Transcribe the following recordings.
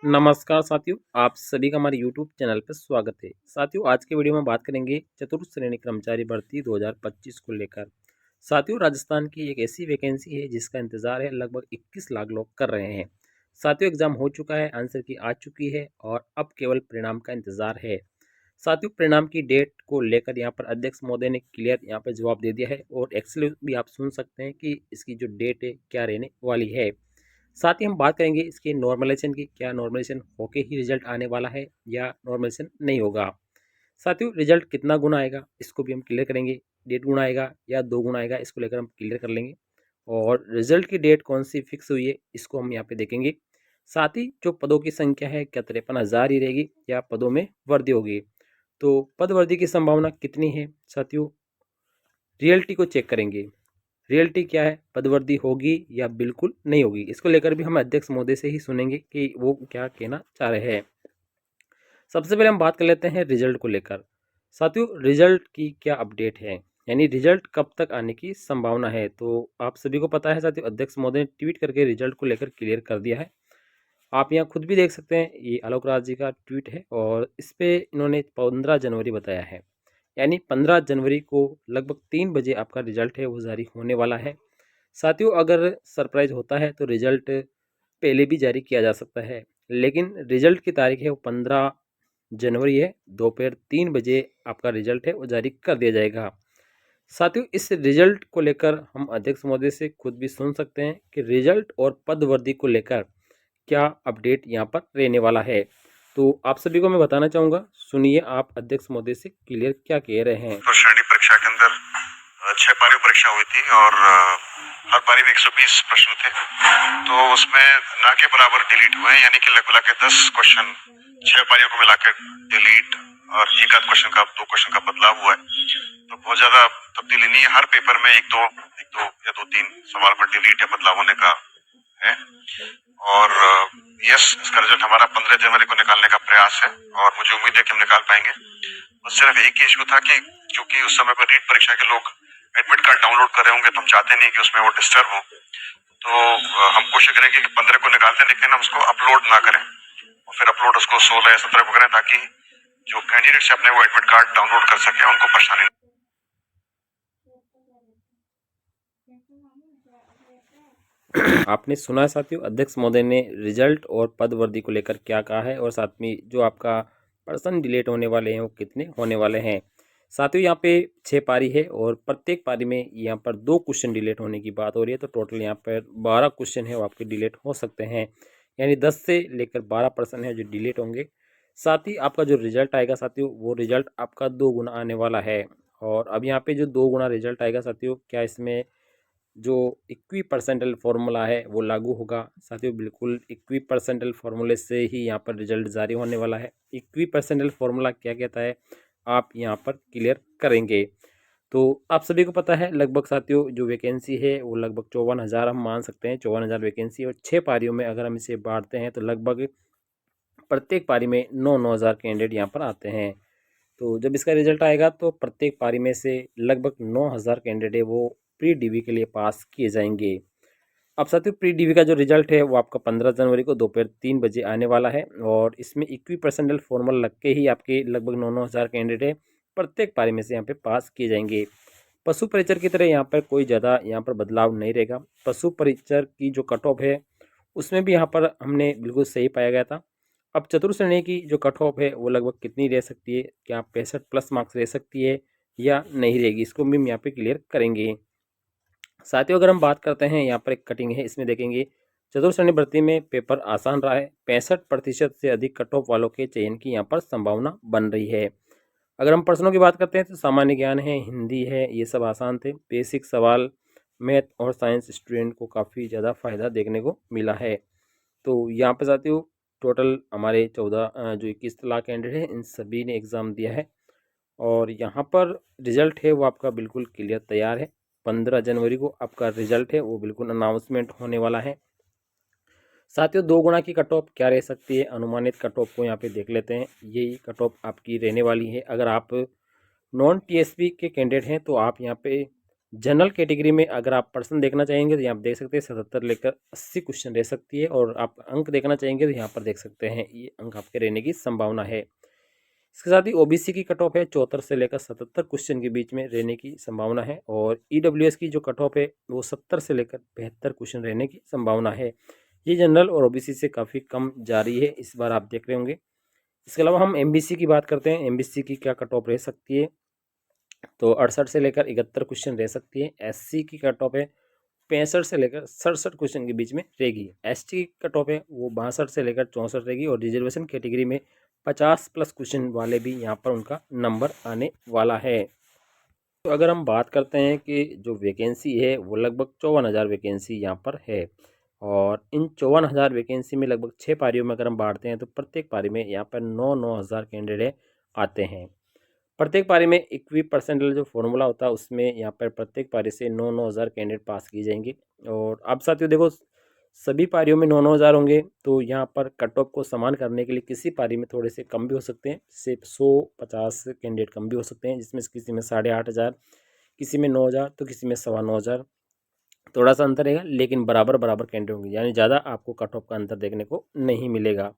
नमस्कार साथियों, आप सभी का हमारे यूट्यूब चैनल पर स्वागत है। साथियों, आज के वीडियो में बात करेंगे चतुर्थ श्रेणी कर्मचारी भर्ती 2025 को लेकर। साथियों, राजस्थान की एक ऐसी वैकेंसी है जिसका इंतजार है लगभग 21 लाख लोग कर रहे हैं। साथियों, एग्जाम हो चुका है, आंसर की आ चुकी है और अब केवल परिणाम का इंतजार है। साथियों, परिणाम की डेट को लेकर यहाँ पर अध्यक्ष महोदय ने क्लियर यहाँ पर जवाब दे दिया है और एक्चुअली भी आप सुन सकते हैं कि इसकी जो डेट है क्या रहने वाली है। साथ ही हम बात करेंगे इसके नॉर्मलाइजेशन की, क्या नॉर्मलाइजेशन होके ही रिजल्ट आने वाला है या नॉर्मलाइजेशन नहीं होगा। साथियों, रिजल्ट कितना गुना आएगा इसको भी हम क्लियर करेंगे। 1.5 गुना आएगा या 2 गुना आएगा, इसको लेकर हम क्लियर कर लेंगे। और रिजल्ट की डेट कौन सी फिक्स हुई है इसको हम यहाँ पे देखेंगे। साथ ही जो पदों की संख्या है, क्या 53,000 ही रहेगी या पदों में वृद्धि होगी, तो पद वृद्धि की संभावना कितनी है। साथियों, रियलिटी को चेक करेंगे। रियलिटी क्या है, पदवर्दी होगी या बिल्कुल नहीं होगी, इसको लेकर भी हम अध्यक्ष महोदय से ही सुनेंगे कि वो क्या कहना चाह रहे हैं। सबसे पहले हम बात कर लेते हैं रिजल्ट को लेकर। साथियों, रिजल्ट की क्या अपडेट है, यानी रिजल्ट कब तक आने की संभावना है, तो आप सभी को पता है साथियों, अध्यक्ष महोदय ने ट्वीट करके रिजल्ट को लेकर क्लियर कर दिया है। आप यहाँ खुद भी देख सकते हैं, ये आलोक राज जी का ट्वीट है और इस पे इन्होंने 15 जनवरी बताया है, यानी 15 जनवरी को लगभग 3 बजे आपका रिजल्ट है वो जारी होने वाला है। साथियों, अगर सरप्राइज होता है तो रिजल्ट पहले भी जारी किया जा सकता है, लेकिन रिजल्ट की तारीख है वो 15 जनवरी है। दोपहर 3 बजे आपका रिजल्ट है वो जारी कर दिया जाएगा। साथियों, इस रिजल्ट को लेकर हम अध्यक्ष महोदय से खुद भी सुन सकते हैं कि रिजल्ट और पदवर्दी को लेकर क्या अपडेट यहाँ पर रहने वाला है। तो आप सभी को मैं बताना चाहूँगा, सुनिए आप अध्यक्ष महोदय से क्लियर क्या कह रहे हैं। तो श्रेणी परीक्षा के अंदर 6 पारी परीक्षा हुई थी और हर पारी में 120 प्रश्न थे। तो उसमें ना के बराबर डिलीट हुए, यानी कि मिला के 10 क्वेश्चन 6 पारियों को मिलाकर डिलीट और एक आध क्वेश्चन का 2 क्वेश्चन का बदलाव हुआ है। तो बहुत ज्यादा तब्दीली नहीं है। हर पेपर में एक दो या दो तीन सवाल पर डिलीट या बदलाव होने का है। और यस, इसका रिजल्ट हमारा 15 जनवरी को निकालने का प्रयास है और मुझे उम्मीद है कि हम निकाल पाएंगे। बस सिर्फ एक ही इशू था कि क्योंकि उस समय पर रीट परीक्षा के लोग एडमिट कार्ड डाउनलोड कर रहे होंगे, तो हम चाहते नहीं कि उसमें वो डिस्टर्ब हो। तो हम कोशिश करेंगे कि 15 को निकालते, लेकिन हम उसको अपलोड ना करें और फिर अपलोड उसको 16 या 17 को करें, ताकि जो कैंडिडेट्स अपने वो एडमिट कार्ड डाउनलोड कर सके, उनको परेशानी। आपने सुना है साथियों, अध्यक्ष महोदय ने रिजल्ट और पद वर्दी को लेकर क्या कहा है और साथ में जो आपका पर्सन डिलीट होने वाले हैं वो कितने होने वाले हैं। साथियों, यहाँ पे 6 पारी है और प्रत्येक पारी में यहाँ पर 2 क्वेश्चन डिलीट होने की बात हो रही है, तो टोटल यहाँ पर 12 क्वेश्चन है वो आपके डिलीट हो सकते हैं, यानी 10 से लेकर 12% है जो डिलीट होंगे। साथ ही आपका जो रिजल्ट आएगा साथियों, वो रिजल्ट आपका 2 गुना आने वाला है। और अब यहाँ पे जो 2 गुना रिजल्ट आएगा साथियों, क्या इसमें जो इक्वी परसेंटल फार्मूला है वो लागू होगा। साथियों, बिल्कुल इक्वी परसेंटल फार्मूले से ही यहाँ पर रिजल्ट जारी होने वाला है। इक्वी परसेंटल फार्मूला क्या कहता है, आप यहाँ पर क्लियर करेंगे। तो आप सभी को पता है लगभग साथियों, जो वैकेंसी है वो लगभग 54,000 हम मान सकते हैं। 54,000 वैकेंसी और 6 पारियों में अगर हम इसे बांटते हैं तो लगभग प्रत्येक पारी में 9-9 हज़ार कैंडिडेट यहाँ पर आते हैं। तो जब इसका रिजल्ट आएगा तो प्रत्येक पारी में से लगभग 9,000 कैंडिडेट है वो प्री डीवी के लिए पास किए जाएंगे। अब साथियों, प्री डीवी का जो रिजल्ट है वो आपका 15 जनवरी को दोपहर 3 बजे आने वाला है और इसमें इक्वी परसेंटल फॉर्मूला लग के ही आपके लगभग 9-9 हज़ार कैंडिडेट प्रत्येक पारी में से यहाँ पे पास किए जाएंगे। पशु परिचर की तरह यहाँ पर कोई ज़्यादा यहाँ पर बदलाव नहीं रहेगा। पशु परिचर की जो कट ऑफ है उसमें भी यहाँ पर हमने बिल्कुल सही पाया गया था। अब चतुर्थ श्रेणी की जो कट ऑफ है वो लगभग कितनी रह सकती है, क्या 65 प्लस मार्क्स रह सकती है या नहीं रहेगी, इसको भी हम यहाँ पे क्लियर करेंगे। साथियों, अगर हम बात करते हैं, यहाँ पर एक कटिंग है, इसमें देखेंगे चतुर्थ श्रेणी भर्ती में पेपर आसान रहा है। 65% से अधिक कट ऑफ वालों के चयन की यहाँ पर संभावना बन रही है। अगर हम प्रश्नों की बात करते हैं तो सामान्य ज्ञान है, हिंदी है, ये सब आसान थे। बेसिक सवाल मैथ और साइंस स्टूडेंट को काफ़ी ज़्यादा फायदा देखने को मिला है। तो यहाँ पे साथियों, टोटल हमारे 14 जो 21 लाख कैंडिडेट हैं इन सभी ने एग्ज़ाम दिया है और यहाँ पर रिजल्ट है वो आपका बिल्कुल क्लियर तैयार है। 15 जनवरी को आपका रिजल्ट है वो बिल्कुल अनाउंसमेंट होने वाला है। साथियों, 2 गुना की कट ऑफ क्या रह सकती है, अनुमानित कट ऑफ को यहाँ पे देख लेते हैं। यही कट ऑफ आपकी रहने वाली है। अगर आप नॉन टीएसपी के कैंडिडेट हैं तो आप यहाँ पे जनरल कैटेगरी में अगर आप पर्सन देखना चाहेंगे तो यहाँ आप देख सकते हैं 77 लेकर 80 क्वेश्चन रह सकती है, और आप अंक देखना चाहेंगे तो यहाँ पर देख सकते हैं ये अंक आपके रहने की संभावना है। इसके साथ ही ओबीसी की कट ऑफ है 74 से लेकर 77 क्वेश्चन के बीच में रहने की संभावना है, और ईडब्ल्यूएस की जो कट ऑफ है वो 70 से लेकर 72 क्वेश्चन रहने की संभावना है। ये जनरल और ओबीसी से काफ़ी कम जा रही है, इस बार आप देख रहे होंगे। इसके अलावा हम एमबीसी की बात करते हैं, एमबीसी की क्या कट ऑफ रह सकती है, तो 68 से लेकर 71 क्वेश्चन रह सकती है। एससी की कट ऑफ है 65 से लेकर 67 क्वेश्चन के बीच में रहेगी। एसटी की कट ऑफ है वो 62 से लेकर 64 रहेगी, और रिजर्वेशन कैटेगरी में 50 प्लस क्वेश्चन वाले भी यहाँ पर उनका नंबर आने वाला है। तो अगर हम बात करते हैं कि जो वैकेंसी है वो लगभग 54,000 वैकेंसी यहाँ पर है, और इन 54,000 वैकेंसी में लगभग 6 पारियों में अगर हम बांटते हैं तो प्रत्येक पारी में यहाँ पर 9,000 कैंडिडेट आते हैं। प्रत्येक पारी में इक्वी परसेंटाइल जो फॉर्मूला होता है उसमें यहाँ पर प्रत्येक पारी से 9,000 कैंडिडेट पास किए जाएंगे। और अब साथियों देखो, सभी पारियों में 9,000 होंगे, तो यहाँ पर कट ऑफ को समान करने के लिए किसी पारी में थोड़े से कम भी हो सकते हैं, सिर्फ 150 कैंडिडेट कम भी हो सकते हैं, जिसमें किसी में 8,500, किसी में 9,000, तो किसी में 9,500, थोड़ा सा अंतर रहेगा, लेकिन बराबर बराबर कैंडिडेट होंगे, यानी ज़्यादा आपको कट ऑफ का अंतर देखने को नहीं मिलेगा।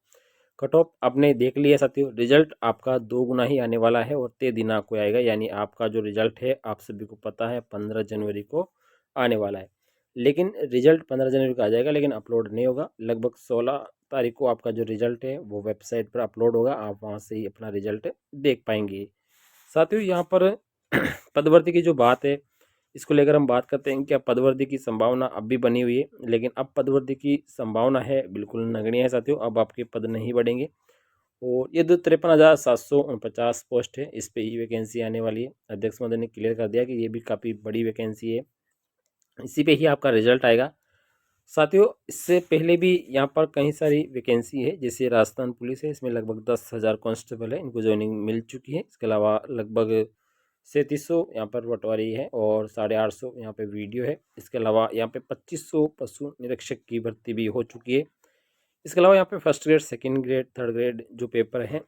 कट ऑफ आपने देख लिया साथियों, रिजल्ट आपका 2 गुना ही आने वाला है और 3 दिनांक को आएगा, यानी आपका जो रिजल्ट है आप सभी को पता है 15 जनवरी को आने वाला है। लेकिन रिजल्ट 15 जनवरी को आ जाएगा, लेकिन अपलोड नहीं होगा। लगभग 16 तारीख को आपका जो रिजल्ट है वो वेबसाइट पर अपलोड होगा, आप वहाँ से ही अपना रिजल्ट देख पाएंगे। साथियों यहाँ पर पदवर्ती की जो बात है, इसको लेकर हम बात करते हैं, क्या पदवर्ती की संभावना अब भी बनी हुई है, लेकिन अब पदवर्ती की संभावना है बिल्कुल नगण्य है साथियों, अब आपके पद नहीं बढ़ेंगे। और ये 53,749 पोस्ट है, इस पे ही वैकेंसी आने वाली है। अध्यक्ष महोदय ने क्लियर कर दिया कि ये भी काफ़ी बड़ी वैकेंसी है, इसी पे ही आपका रिजल्ट आएगा। साथियों इससे पहले भी यहाँ पर कई सारी वैकेंसी है, जैसे राजस्थान पुलिस है, इसमें लगभग 10,000 कांस्टेबल है, इनको ज्वाइनिंग मिल चुकी है। इसके अलावा लगभग 3700 यहाँ पर पटवारी है, और 850 यहाँ पे वीडियो है। इसके अलावा यहाँ पे 2500 पशु निरीक्षक की भर्ती भी हो चुकी है। इसके अलावा यहाँ पे first grade, second grade, third grade जो पेपर हैं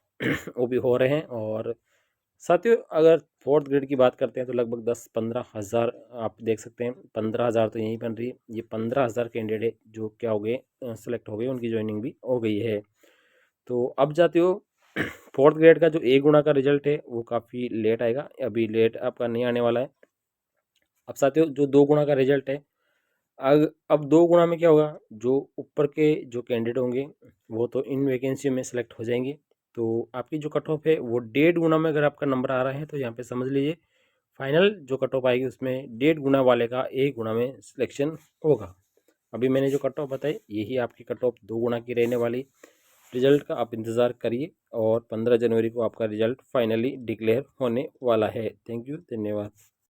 वो भी हो रहे हैं। और साथियों अगर फोर्थ ग्रेड की बात करते हैं तो लगभग 10-15 हज़ार आप देख सकते हैं, 15,000 तो यहीं बन रही है। ये 15,000 कैंडिडेट जो क्या हो गए, सेलेक्ट हो गए, उनकी ज्वाइनिंग भी हो गई है। तो अब जाते हो फोर्थ ग्रेड का जो ए गुणा का रिजल्ट है वो काफ़ी लेट आएगा, अभी लेट आपका नहीं आने वाला है। अब साथियों जो 2 गुणा का रिजल्ट है, अब 2 गुणा में क्या होगा, जो ऊपर के जो कैंडिडेट होंगे वो तो इन वैकेंसियों में सेलेक्ट हो जाएंगे। तो आपकी जो कट ऑफ है वो 1.5 गुना में अगर आपका नंबर आ रहा है तो यहाँ पे समझ लीजिए फाइनल जो कट ऑफ आएगी उसमें 1.5 गुना वाले का 1 गुना में सिलेक्शन होगा। अभी मैंने जो कट ऑफ बताई यही आपकी कट ऑफ 2 गुना की रहने वाली। रिजल्ट का आप इंतज़ार करिए, और 15 जनवरी को आपका रिजल्ट फाइनली डिक्लेयर होने वाला है। थैंक यू, धन्यवाद।